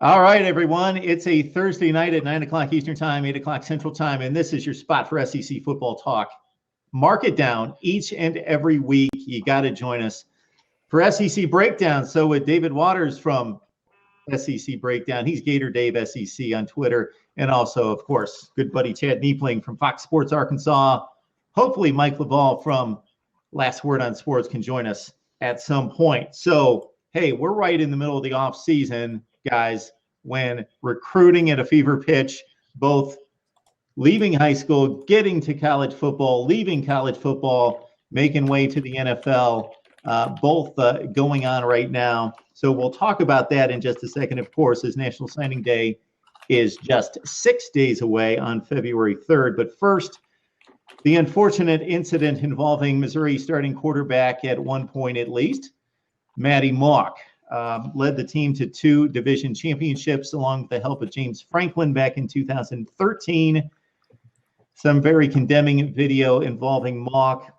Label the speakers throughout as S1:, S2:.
S1: All right, everyone. It's a Thursday night at 9 o'clock Eastern Time, 8 o'clock Central Time, and this is your spot for SEC football talk. Mark it down each and every week. You got to join us for SEC Breakdown. So with David Waters from SEC Breakdown, he's Gator Dave SEC on Twitter, and also, of course, good buddy Chad Neipling from Fox Sports Arkansas. Hopefully Mike Loveall from Last Word on Sports can join us at some point. So, hey, we're right in the middle of the off season, guys, when recruiting at a fever pitch, both leaving high school, getting to college football, leaving college football, making way to the NFL, both going on right now. So we'll talk about that in just a second, of course, as National Signing Day is just 6 days away on February 3rd. But first, the unfortunate incident involving Missouri starting quarterback at one point at least, Maddie Mock. Led the team to 2 division championships along with the help of James Franklin back in 2013. Some very condemning video involving Mock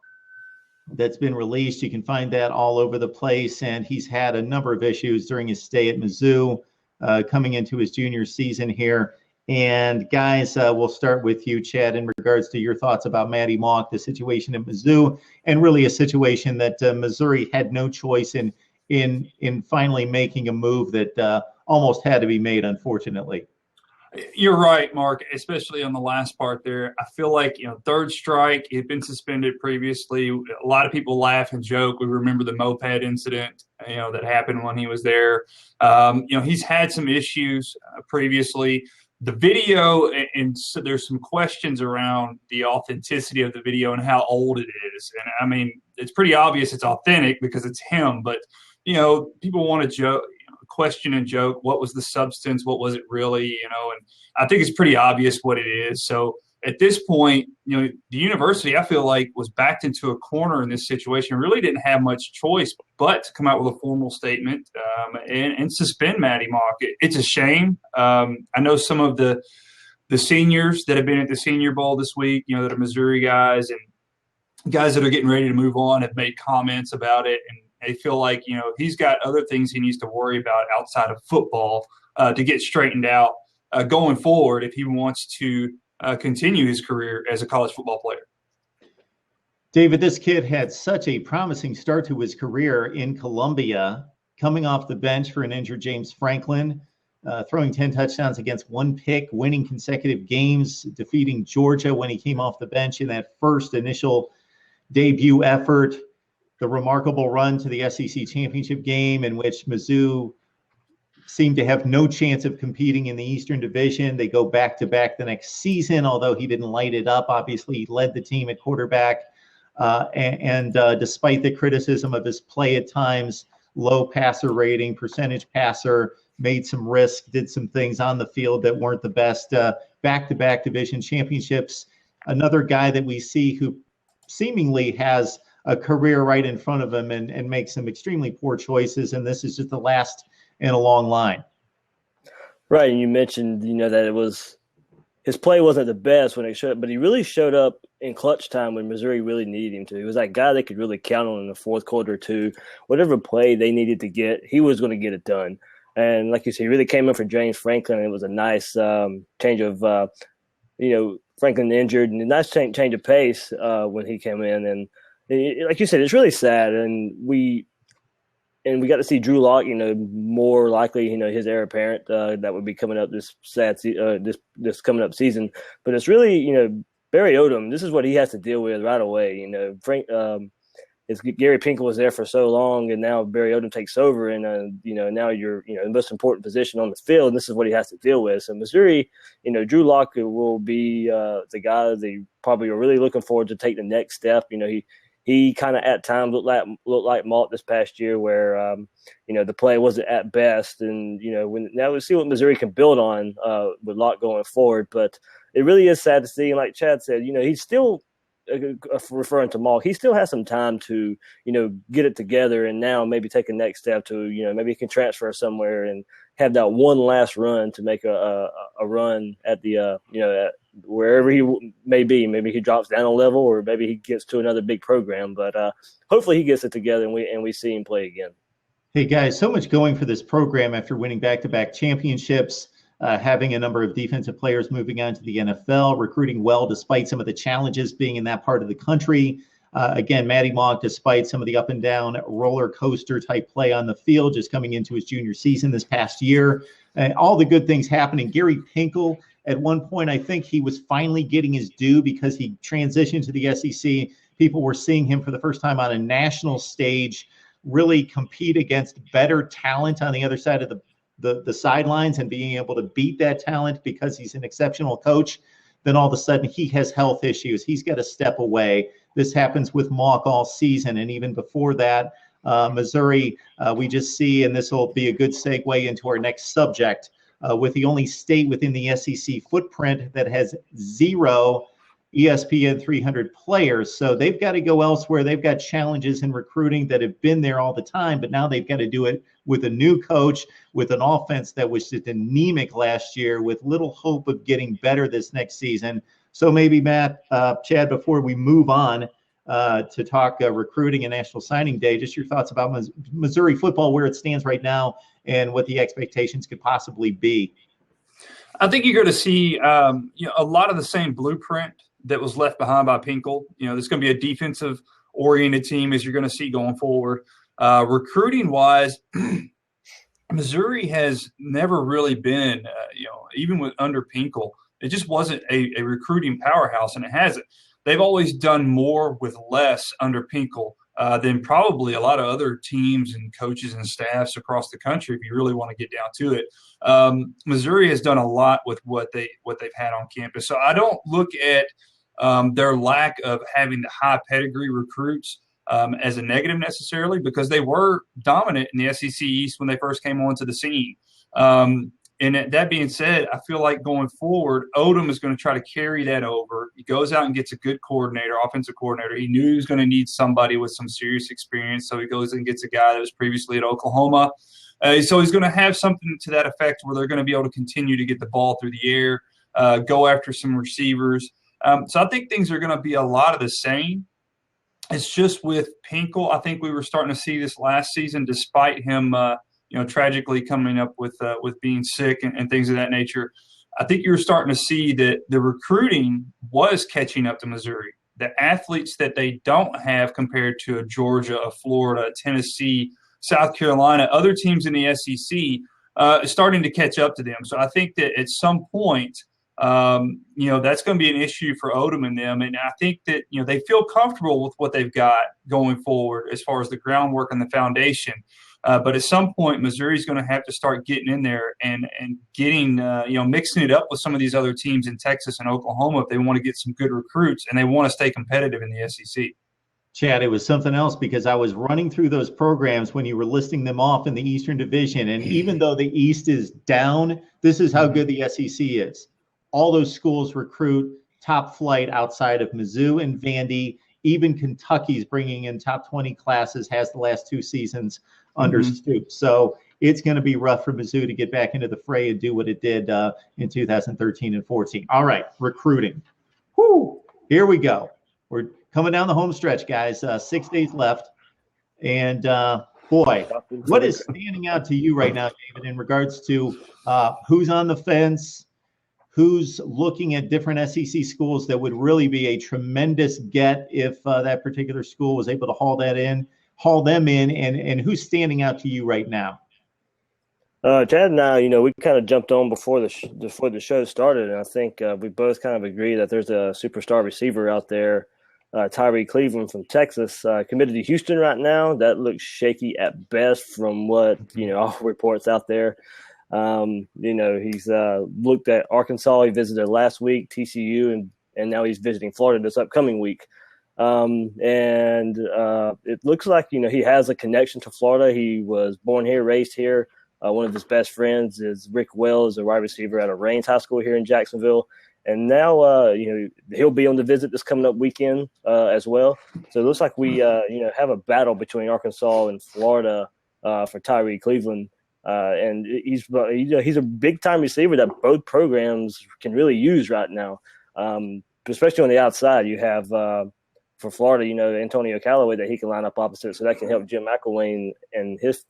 S1: that's been released. You can find that all over the place, and he's had a number of issues during his stay at Mizzou coming into his junior season here. And guys, we'll start with you, Chad, in regards to your thoughts about Maddie Mock, the situation at Mizzou, and really a situation that Missouri had no choice in finally making a move that almost had to be made, unfortunately.
S2: You're right, Mark, especially on the last part there. I feel like, third strike, he had been suspended previously. A lot of people laugh and joke. We remember the moped incident, that happened when he was there. He's had some issues previously. The video, and so there's some questions around the authenticity of the video and how old it is. And, I mean, it's pretty obvious it's authentic because it's him, but people want to joke, question and joke. What was the substance? What was it really? And I think it's pretty obvious what it is. So at this point, the university, I feel like, was backed into a corner in this situation. Really didn't have much choice but to come out with a formal statement and suspend Maddie Mock. It's a shame. I know some of the seniors that have been at the Senior Bowl this week, that are Missouri guys and guys that are getting ready to move on have made comments about it, and they feel like, he's got other things he needs to worry about outside of football to get straightened out going forward if he wants to continue his career as a college football player.
S1: David, this kid had such a promising start to his career in Columbia, coming off the bench for an injured James Franklin, throwing 10 touchdowns against 1 pick, winning consecutive games, defeating Georgia when he came off the bench in that first initial debut effort. The remarkable run to the SEC championship game in which Mizzou seemed to have no chance of competing in the Eastern Division. They go back-to-back the next season, although he didn't light it up. Obviously, he led the team at quarterback. And despite the criticism of his play at times, low passer rating, percentage passer, made some risk, did some things on the field that weren't the best. Back-to-back division championships. Another guy that we see who seemingly has a career right in front of him and makes some extremely poor choices. And this is just the last in a long line.
S3: Right. And you mentioned, that it was his play wasn't the best when it showed, but he really showed up in clutch time when Missouri really needed him to. He was that guy they could really count on in the fourth quarter too. Whatever play they needed to get, he was going to get it done. And like you said, he really came in for James Franklin. And it was a nice change of, Franklin injured, and a nice change of pace when he came in. And like you said, it's really sad, and we got to see Drew Lock, more likely, his heir apparent that would be coming up this this coming up season. But it's really, Barry Odom. This is what he has to deal with right away. Gary Pinkel was there for so long, and now Barry Odom takes over, and now you're the most important position on the field, and this is what he has to deal with. So Missouri, Drew Lock will be the guy they probably are really looking forward to take the next step. He kind of at times looked like Malt this past year, where the play wasn't at best, and now we'll see what Missouri can build on with Locke going forward. But it really is sad to see, and like Chad said, he's still referring to Malk. He still has some time to get it together, and now maybe take a next step to maybe he can transfer somewhere and have that one last run to make a run at the at wherever he may be. Maybe he drops down a level, or maybe he gets to another big program. But hopefully he gets it together and we see him play again.
S1: Hey guys, so much going for this program after winning back-to-back championships, having a number of defensive players moving on to the NFL, recruiting well despite some of the challenges being in that part of the country. Again, Matty Monk, despite some of the up and down roller coaster type play on the field, just coming into his junior season this past year, and all the good things happening. Gary Pinkel, at one point, I think he was finally getting his due because he transitioned to the SEC. People were seeing him for the first time on a national stage really compete against better talent on the other side of the sidelines and being able to beat that talent because he's an exceptional coach. Then all of a sudden he has health issues. He's got to step away. This happens with Mock all season. And even before that, Missouri, we just see, and this will be a good segue into our next subject, with the only state within the SEC footprint that has 0 ESPN 300 players. So they've got to go elsewhere. They've got challenges in recruiting that have been there all the time, but now they've got to do it with a new coach, with an offense that was just anemic last year, with little hope of getting better this next season. So maybe Matt, Chad, before we move on to talk recruiting and National Signing Day, just your thoughts about Missouri football, where it stands right now and what the expectations could possibly be.
S2: I think you're going to see a lot of the same blueprint that was left behind by Pinkel. There's going to be a defensive-oriented team as you're going to see going forward. Recruiting-wise, Missouri has never really been, even under Pinkel, it just wasn't a recruiting powerhouse, and it hasn't. They've always done more with less under Pinkel than probably a lot of other teams and coaches and staffs across the country, if you really want to get down to it. Missouri has done a lot with what they've had on campus. So I don't look at their lack of having the high pedigree recruits as a negative necessarily, because they were dominant in the SEC East when they first came onto the scene. And that being said, I feel like going forward, Odom is going to try to carry that over. He goes out and gets a good coordinator, offensive coordinator. He knew he was going to need somebody with some serious experience, so he goes and gets a guy that was previously at Oklahoma. So he's going to have something to that effect where they're going to be able to continue to get the ball through the air, go after some receivers. So I think things are going to be a lot of the same. It's just with Pinkel, I think we were starting to see this last season, despite him tragically coming up with being sick and things of that nature. I think you're starting to see that the recruiting was catching up to Missouri. The athletes that they don't have compared to a Georgia, a Florida, a Tennessee, South Carolina, other teams in the SEC, starting to catch up to them. So I think that at some point, that's going to be an issue for Odom and them. And I think that, they feel comfortable with what they've got going forward as far as the groundwork and the foundation. But at some point, Missouri's going to have to start getting in there and getting, mixing it up with some of these other teams in Texas and Oklahoma if they want to get some good recruits and they want to stay competitive in the SEC.
S1: Chad, it was something else because I was running through those programs when you were listing them off in the Eastern Division. And even though the East is down, this is how good the SEC is. All those schools recruit top flight outside of Mizzou and Vandy. Even Kentucky's bringing in top 20 classes, has the last 2 seasons under Stoops. So it's going to be rough for Mizzou to get back into the fray and do what it did in 2013 and 14. All right, recruiting. Whoo, here we go. We're coming down the home stretch, guys. 6 days left. And, boy, what is standing out to you right now, David, in regards to who's on the fence, who's looking at different SEC schools that would really be a tremendous get if that particular school was able to haul them in, and who's standing out to you right now?
S3: Chad and I, we kind of jumped on before the show started, and I think we both kind of agree that there's a superstar receiver out there, Tyrique Cleveland from Texas, committed to Houston right now. That looks shaky at best from what, all reports out there. He's looked at Arkansas. He visited last week, TCU, and now he's visiting Florida this upcoming week. It looks like, he has a connection to Florida. He was born here, raised here. One of his best friends is Rick Wells, a wide receiver out of Raines High School here in Jacksonville. And now, he'll be on the visit this coming up weekend as well. So it looks like we, have a battle between Arkansas and Florida for Tyrique Cleveland. And he's a big-time receiver that both programs can really use right now, especially on the outside. You have for Florida, Antonio Callaway that he can line up opposite, so that can help Jim McElwain and his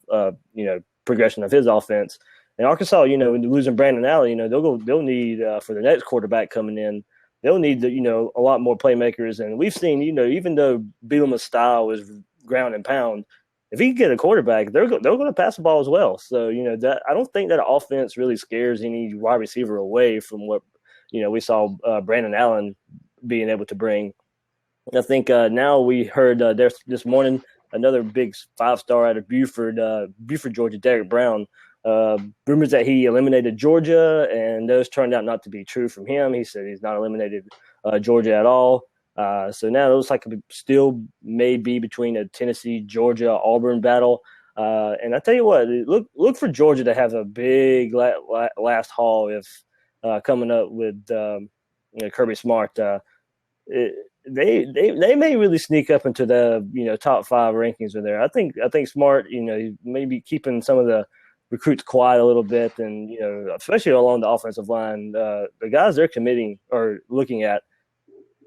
S3: progression of his offense. And Arkansas, losing Brandon Allen, they'll need for the next quarterback coming in, they'll need a lot more playmakers. And we've seen, even though Bielema's style is ground and pound, if he can get a quarterback, they're going to pass the ball as well. So that I don't think that offense really scares any wide receiver away from what we saw Brandon Allen being able to bring. I think now we heard this morning another big 5-star out of Buford, Georgia, Derek Brown. Rumors that he eliminated Georgia, and those turned out not to be true from him. He said he's not eliminated Georgia at all. So now it looks like it still may be between a Tennessee, Georgia, Auburn battle. And I tell you what, look for Georgia to have a big last haul if coming up with Kirby Smart. They may really sneak up into the top 5 rankings in there. I think Smart, maybe keeping some of the recruits quiet a little bit, and especially along the offensive line, the guys they're committing or looking at,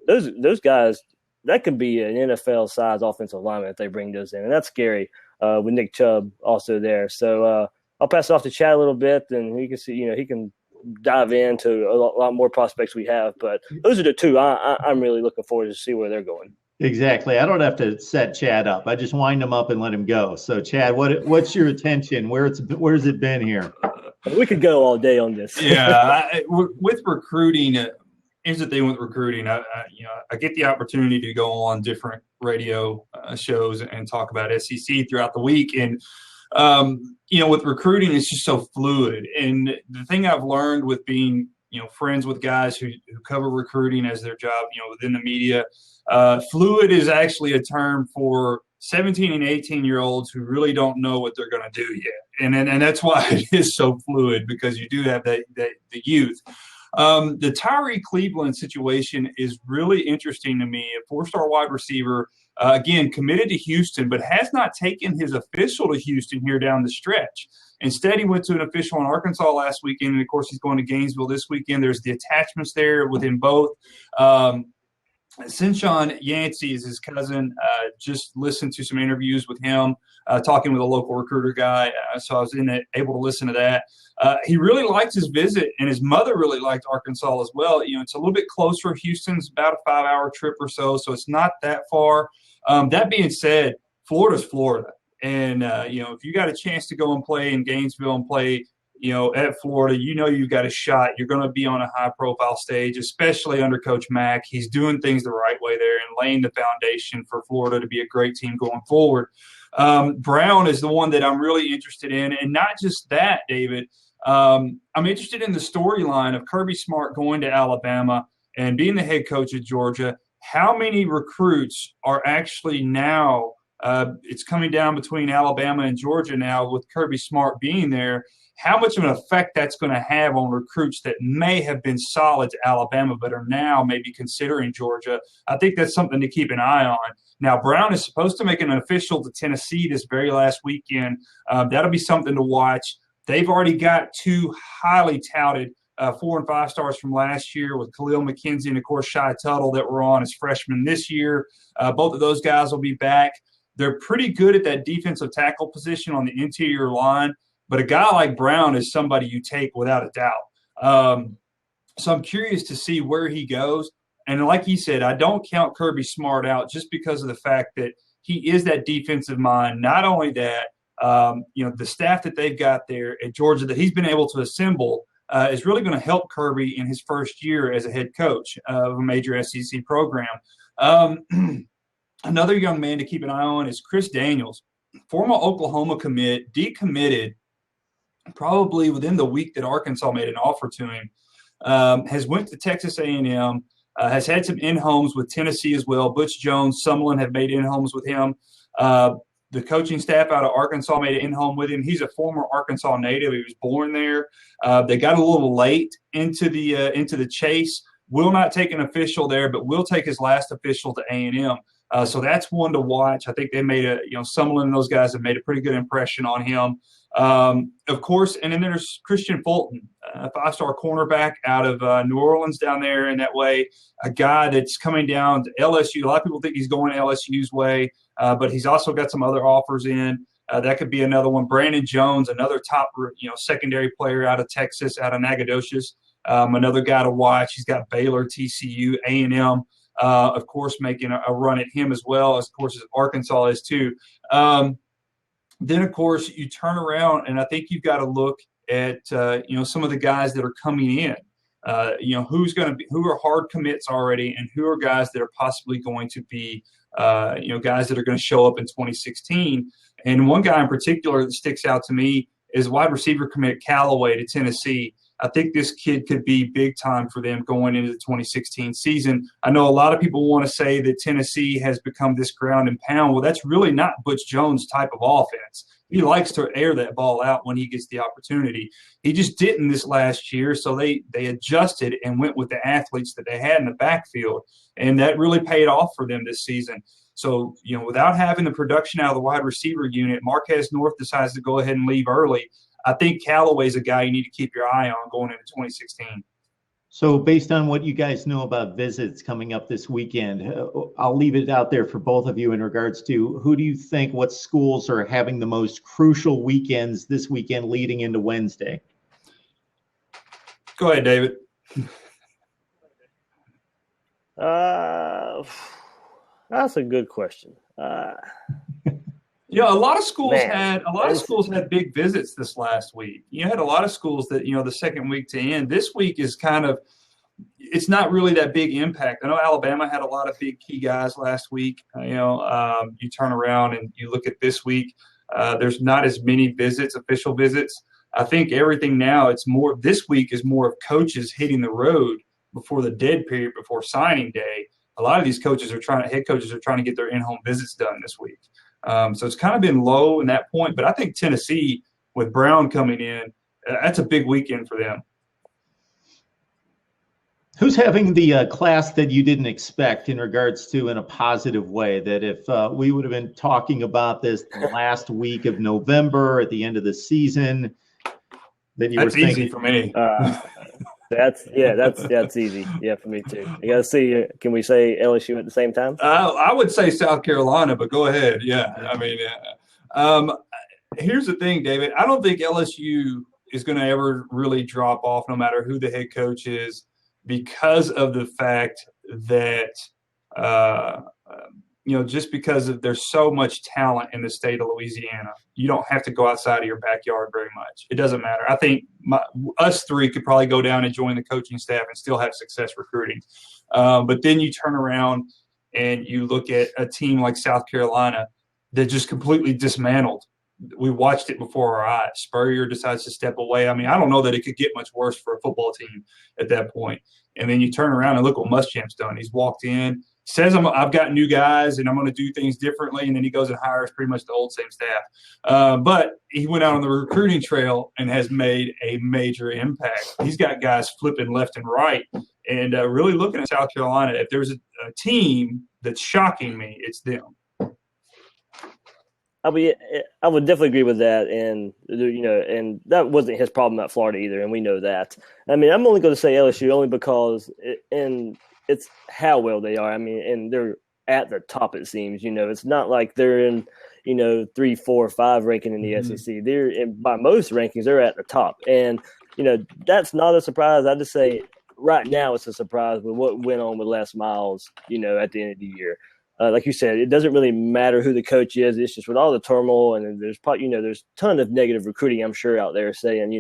S3: those guys that could be an NFL size offensive lineman if they bring those in, and that's scary. With Nick Chubb also there, so I'll pass it off to Chad a little bit, and he can see he can dive into a lot more prospects we have. But those are the two I'm really looking forward to see where they're going.
S1: Exactly. I don't have to set Chad up. I just wind him up and let him go. So Chad, what's your attention? Where's it been here?
S3: We could go all day on this.
S2: Yeah, with recruiting, here's the thing with recruiting. I get the opportunity to go on different radio shows and talk about SEC throughout the week, and with recruiting, it's just so fluid. And the thing I've learned with being friends with guys who cover recruiting as their job, within the media, fluid is actually a term for 17 and 18-year-olds who really don't know what they're going to do yet. And that's why it is so fluid, because you do have the youth. The Tyrique Cleveland situation is really interesting to me. A 4-star wide receiver, again, committed to Houston, but has not taken his official to Houston here down the stretch. Instead, he went to an official in Arkansas last weekend, and, of course, he's going to Gainesville this weekend. There's the attachments there within both. Sinshon Yancey is his cousin. Just listened to some interviews with him, talking with a local recruiter guy. So I was able to listen to that. He really liked his visit, and his mother really liked Arkansas as well. It's a little bit closer. Houston's about a 5-hour trip or so it's not that far. That being said, Florida's Florida. And, if you got a chance to go and play in Gainesville and play at Florida, you've got a shot. You're going to be on a high-profile stage, especially under Coach Mack. He's doing things the right way there and laying the foundation for Florida to be a great team going forward. Brown is the one that I'm really interested in, and not just that, David. I'm interested in the storyline of Kirby Smart going to Alabama and being the head coach at Georgia. How many recruits are actually now it's coming down between Alabama and Georgia now with Kirby Smart being there. How much of an effect that's going to have on recruits that may have been solid to Alabama but are now maybe considering Georgia? I think that's something to keep an eye on. Now, Brown is supposed to make an official to Tennessee this very last weekend. That'll be something to watch. They've already got 2 highly touted 4 and 5 stars from last year with Khalil McKenzie and, of course, Shai Tuttle that were on as freshmen this year. Both of those guys will be back. They're pretty good at that defensive tackle position on the interior line, but a guy like Brown is somebody you take without a doubt. So I'm curious to see where he goes. And like he said, I don't count Kirby Smart out just because of the fact that he is that defensive mind. Not only that, the staff that they've got there at Georgia that he's been able to assemble is really going to help Kirby in his first year as a head coach of a major SEC program. Another young man to keep an eye on is Chris Daniels, former Oklahoma commit, decommitted probably within the week that Arkansas made an offer to him, has went to Texas A&M, has had some in-homes with Tennessee as well. Butch Jones, Sumlin have made in-homes with him. The coaching staff out of Arkansas made an in-home with him. He's a former Arkansas native. He was born there. They got a little late into the chase. Will not take an official there, but will take his last official to A&M. So that's one to watch. I think they made Sumlin and those guys have made a pretty good impression on him. Of course, and then there's Christian Fulton, a 5-star cornerback out of New Orleans down there in that way, a guy that's coming down to LSU. A lot of people think he's going LSU's way, but he's also got some other offers in. That could be another one. Brandon Jones, another top secondary player out of Texas, out of Nacogdoches, another guy to watch. He's got Baylor, TCU, A&M, of course, making a run at him as well, as, of course, as Arkansas is too. Then, of course, you turn around, and I think you've got to look at some of the guys that are coming in. Who are hard commits already, and who are guys that are possibly going to be guys that are going to show up in 2016. And one guy in particular that sticks out to me is wide receiver commit Callaway to Tennessee. I think this kid could be big time for them going into the 2016 season. I know a lot of people want to say that Tennessee has become this ground and pound. Well, that's really not Butch Jones' type of offense. He likes to air that ball out when he gets the opportunity. He just didn't this last year, so they adjusted and went with the athletes that they had in the backfield, and that really paid off for them this season. So, without having the production out of the wide receiver unit, Marquez North decides to go ahead and leave early. I think Callaway's a guy you need to keep your eye on going into 2016.
S1: So based on what you guys know about visits coming up this weekend, I'll leave it out there for both of you in regards to who do you think, what schools are having the most crucial weekends this weekend leading into Wednesday?
S2: Go ahead, David.
S3: That's a good question.
S2: A lot of schools had big visits this last week. You had a lot of schools that, the second week to end. This week is it's not really that big impact. I know Alabama had a lot of big key guys last week. You turn around and you look at this week, there's not as many official visits. I think everything now, this week is more of coaches hitting the road before the dead period, before signing day. A lot of these head coaches are trying to get their in-home visits done this week. So it's kind of been low in that point. But I think Tennessee, with Brown coming in, that's a big weekend for them.
S1: Who's having the class that you didn't expect in regards to in a positive way, that if we would have been talking about this the last week of November at the end of the season, that you
S2: that's
S1: were thinking?
S2: Easy for me.
S3: That's easy. Yeah, for me too. You got to see. Can we say LSU at the same time?
S2: I would say South Carolina, but go ahead. Yeah, I mean, here's the thing, David. I don't think LSU is going to ever really drop off, no matter who the head coach is, because of the fact that just because there's so much talent in the state of Louisiana, you don't have to go outside of your backyard very much. It doesn't matter. I think us three could probably go down and join the coaching staff and still have success recruiting. But then you turn around and you look at a team like South Carolina that just completely dismantled. We watched it before our eyes. Spurrier decides to step away. I mean, I don't know that it could get much worse for a football team at that point. And then you turn around and look what Muschamp's done. He's walked in, says I've got new guys and I'm going to do things differently, and then he goes and hires pretty much the same staff. But he went out on the recruiting trail and has made a major impact. He's got guys flipping left and right. And really looking at South Carolina, if there's a team that's shocking me, it's them.
S3: I would definitely agree with that, and and that wasn't his problem at Florida either, and we know that. I mean, I'm only going to say LSU only because it's how well they are. I mean, and they're at the top, it seems. It's not like they're in 3, 4, 5 ranking in the SEC. They're by most rankings, they're at the top, and that's not a surprise. I just say right now it's a surprise with what went on with Les Miles. At the end of the year. Like you said, it doesn't really matter who the coach is. It's just with all the turmoil, and there's there's a ton of negative recruiting, I'm sure, out there saying,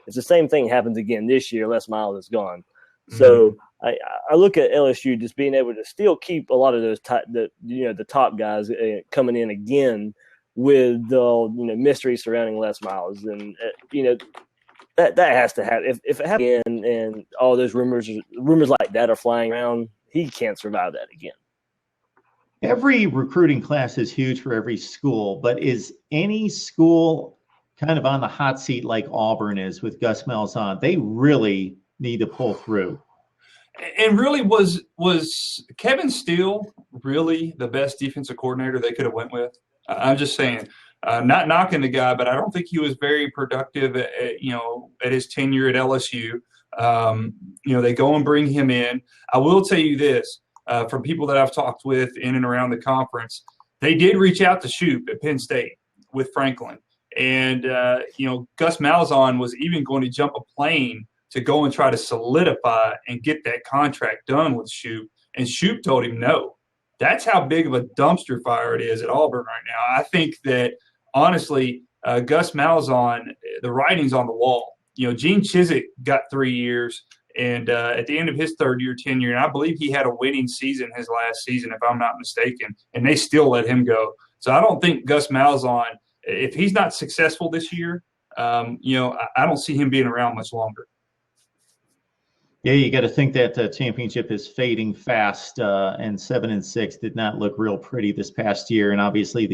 S3: if the same thing happens again this year, Les Miles is gone. Mm-hmm. So I look at LSU just being able to still keep a lot of those the top guys coming in again with the mystery surrounding Les Miles, and that has to happen. If it happens again, and all those rumors like that are flying around, he can't survive that again.
S1: Every recruiting class is huge for every school, but is any school kind of on the hot seat like Auburn is with Gus Malzahn? They really need to pull through.
S2: And really, was Kevin Steele really the best defensive coordinator they could have went with? I'm just saying. Not knocking the guy, but I don't think he was very productive at his tenure at LSU. They go and bring him in. I will tell you this, from people that I've talked with in and around the conference, they did reach out to Shoop at Penn State with Franklin. And, Gus Malzahn was even going to jump a plane to go and try to solidify and get that contract done with Shoop. And Shoop told him no. That's how big of a dumpster fire it is at Auburn right now. I think that, honestly, Gus Malzahn, the writing's on the wall. Gene Chizik got 3 years, and at the end of his third-year tenure, and I believe he had a winning season his last season, if I'm not mistaken, and they still let him go. So I don't think Gus Malzahn, if he's not successful this year, I don't see him being around much longer.
S1: Yeah, you got to think that championship is fading fast, and 7-6 did not look real pretty this past year, and obviously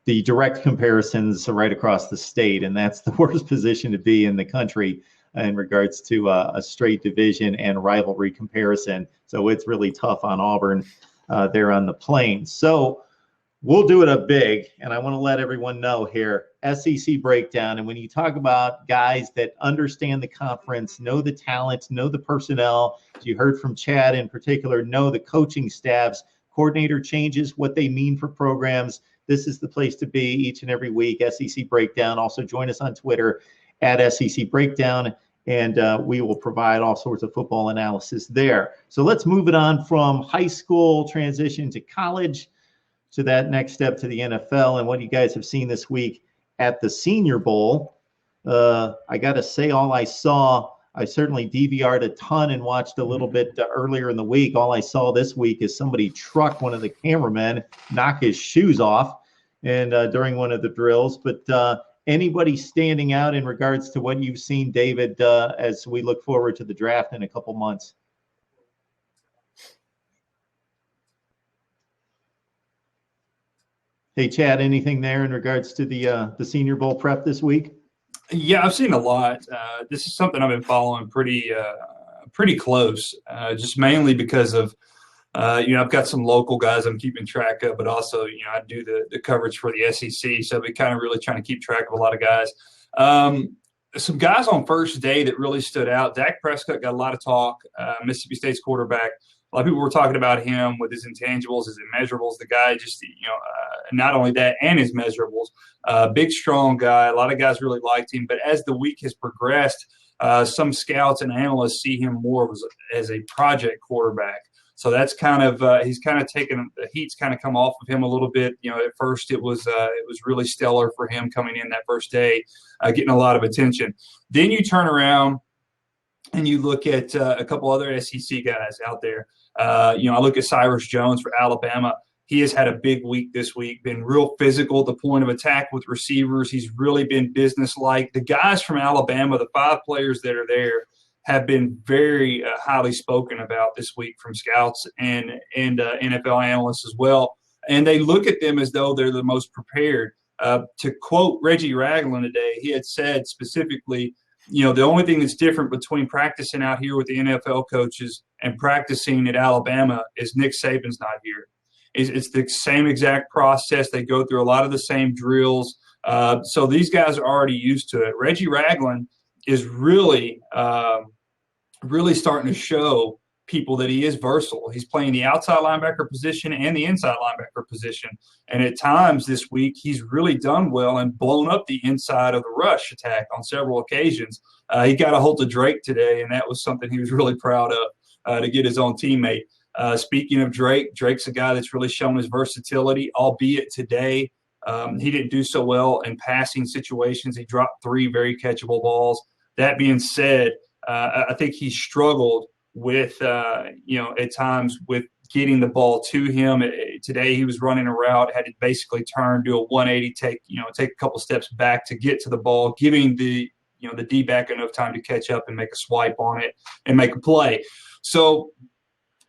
S1: the direct comparisons are right across the state, and that's the worst position to be in the country in regards to a straight division and rivalry comparison. So it's really tough on Auburn there on the Plains. So we'll do it a big, and I want to let everyone know here, SEC breakdown. And when you talk about guys that understand the conference, know the talent, know the personnel, as you heard from Chad in particular, know the coaching staffs, coordinator changes, what they mean for programs, this is the place to be each and every week, SEC Breakdown. Also join us on Twitter at SEC Breakdown, and we will provide all sorts of football analysis there. So let's move it on from high school transition to college, to that next step to the NFL, and what you guys have seen this week at the Senior Bowl. I got to say, all I saw, I certainly DVR'd a ton and watched a little bit earlier in the week. All I saw this week is somebody truck one of the cameramen, knock his shoes off, and during one of the drills. But anybody standing out in regards to what you've seen, David, as we look forward to the draft in a couple months? Hey, Chad, anything there in regards to the Senior Bowl prep this week?
S2: Yeah, I've seen a lot. This is something I've been following pretty close, just mainly because of, I've got some local guys I'm keeping track of, but also, I do the coverage for the SEC. So I've been kind of really trying to keep track of a lot of guys. Some guys on first day that really stood out. Dak Prescott got a lot of talk, Mississippi State's quarterback. A lot of people were talking about him with his intangibles, his immeasurables. The guy just, not only that and his measurables. Big, strong guy. A lot of guys really liked him. But as the week has progressed, some scouts and analysts see him more as a project quarterback. So that's kind of he's kind of taken the heat's kind of come off of him a little bit. At first it was really stellar for him coming in that first day, getting a lot of attention. Then you turn around and you look at a couple other SEC guys out there. I look at Cyrus Jones for Alabama. He has had a big week this week, been real physical at the point of attack with receivers. He's really been businesslike. The guys from Alabama, the 5 players that are there, have been very highly spoken about this week from scouts and NFL analysts as well. And they look at them as though they're the most prepared. To quote Reggie Ragland today, he had said specifically, the only thing that's different between practicing out here with the NFL coaches and practicing at Alabama is Nick Saban's not here. It's the same exact process. They go through a lot of the same drills. So these guys are already used to it. Reggie Ragland is really starting to show people that he is versatile. He's playing the outside linebacker position and the inside linebacker position. And at times this week, he's really done well and blown up the inside of the rush attack on several occasions. He got a hold of Drake today, and that was something he was really proud of to get his own teammate. Speaking of Drake, Drake's a guy that's really shown his versatility, albeit today he didn't do so well in passing situations. He dropped 3 very catchable balls. That being said, I think he struggled with, at times with getting the ball to him. Today he was running a route, had to basically turn, do a 180, take a couple steps back to get to the ball, giving the D-back enough time to catch up and make a swipe on it and make a play. So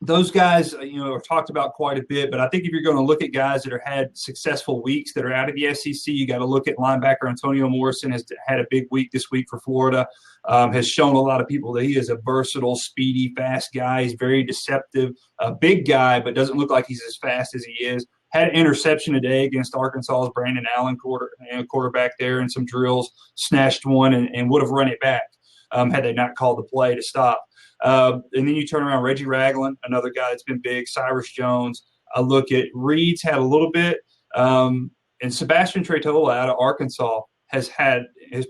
S2: those guys, are talked about quite a bit, but I think if you're going to look at guys that have had successful weeks that are out of the SEC, you got to look at linebacker Antonio Morrison. Has had a big week this week for Florida, has shown a lot of people that he is a versatile, speedy, fast guy. He's very deceptive, a big guy, but doesn't look like he's as fast as he is. Had an interception today against Arkansas's Brandon Allen quarterback there in some drills, snatched one and would have run it back had they not called the play to stop. And then you turn around Reggie Ragland, another guy that's been big, Cyrus Jones. I look at Reed's had a little bit. And Sebastian Tretola out of Arkansas has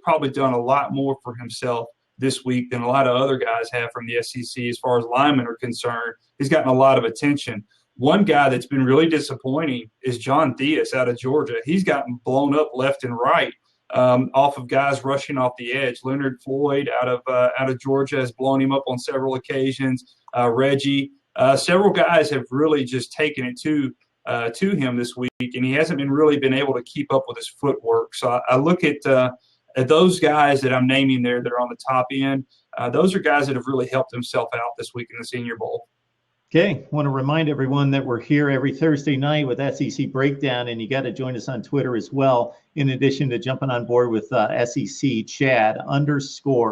S2: probably done a lot more for himself this week than a lot of other guys have from the SEC as far as linemen are concerned. He's gotten a lot of attention. One guy that's been really disappointing is John Theus out of Georgia. He's gotten blown up left and right off of guys rushing off the edge. Leonard Floyd out of Georgia has blown him up on several occasions. Reggie, several guys have really just taken it to him this week, and he hasn't really been able to keep up with his footwork. So I look at those guys that I'm naming there that are on the top end. Those are guys that have really helped himself out this week in the Senior Bowl.
S1: Okay, want to remind everyone that we're here every Thursday night with SEC Breakdown, and you got to join us on Twitter as well, in addition to jumping on board with SEC Chad _SEC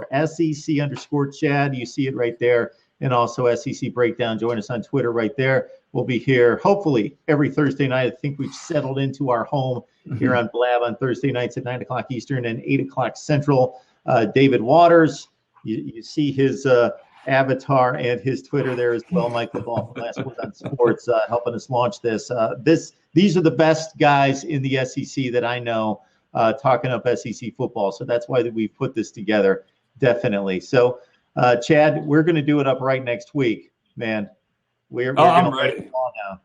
S1: _Chad. You see it right there, and also SEC Breakdown. Join us on Twitter right there. We'll be here hopefully every Thursday night. I think we've settled into our home here on Blab on Thursday nights at 9 o'clock Eastern and 8 o'clock Central. David Waters, you see his avatar and his Twitter there as well. Mike Loveall from Last Word on Sports helping us launch this. These are the best guys in the SEC that I know talking up SEC football. So that's why we've put this together, definitely. So, Chad, we're going to do it up right next week, man. We're
S2: I'm ready.
S1: Now.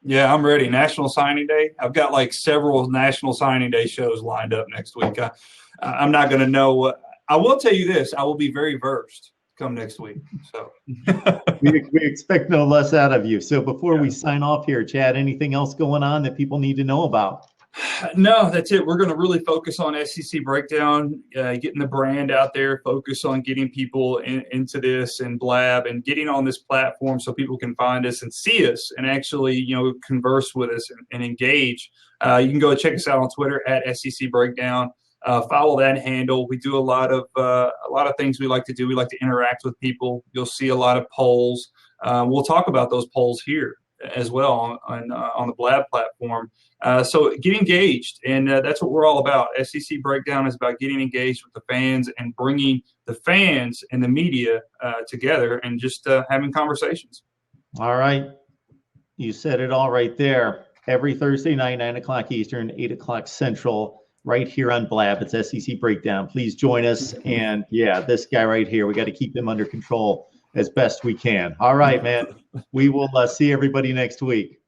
S2: Yeah, I'm ready. National Signing Day. I've got like several National Signing Day shows lined up next week. I'm not going to know what. I will tell you this. I will be very versed come next week. So
S1: we expect no less out of you. So before we sign off here, Chad, anything else going on that people need to know about?
S2: No, that's it. We're going to really focus on SEC Breakdown, getting the brand out there, focus on getting people into this and Blab and getting on this platform so people can find us and see us and actually, converse with us and engage. You can go check us out on Twitter at SEC Breakdown. Follow that handle. We do a lot of things we like to do. We like to interact with people. You'll see a lot of polls. We'll talk about those polls here as well on the Blab platform. So get engaged, and that's what we're all about. SEC Breakdown is about getting engaged with the fans and bringing the fans and the media together and just having conversations.
S1: All right. You said it all right there. Every Thursday night, 9 o'clock Eastern, 8 o'clock Central, right here on Blab. It's SEC Breakdown. Please join us. And, this guy right here, we got to keep him under control as best we can. All right, man. We will see everybody next week.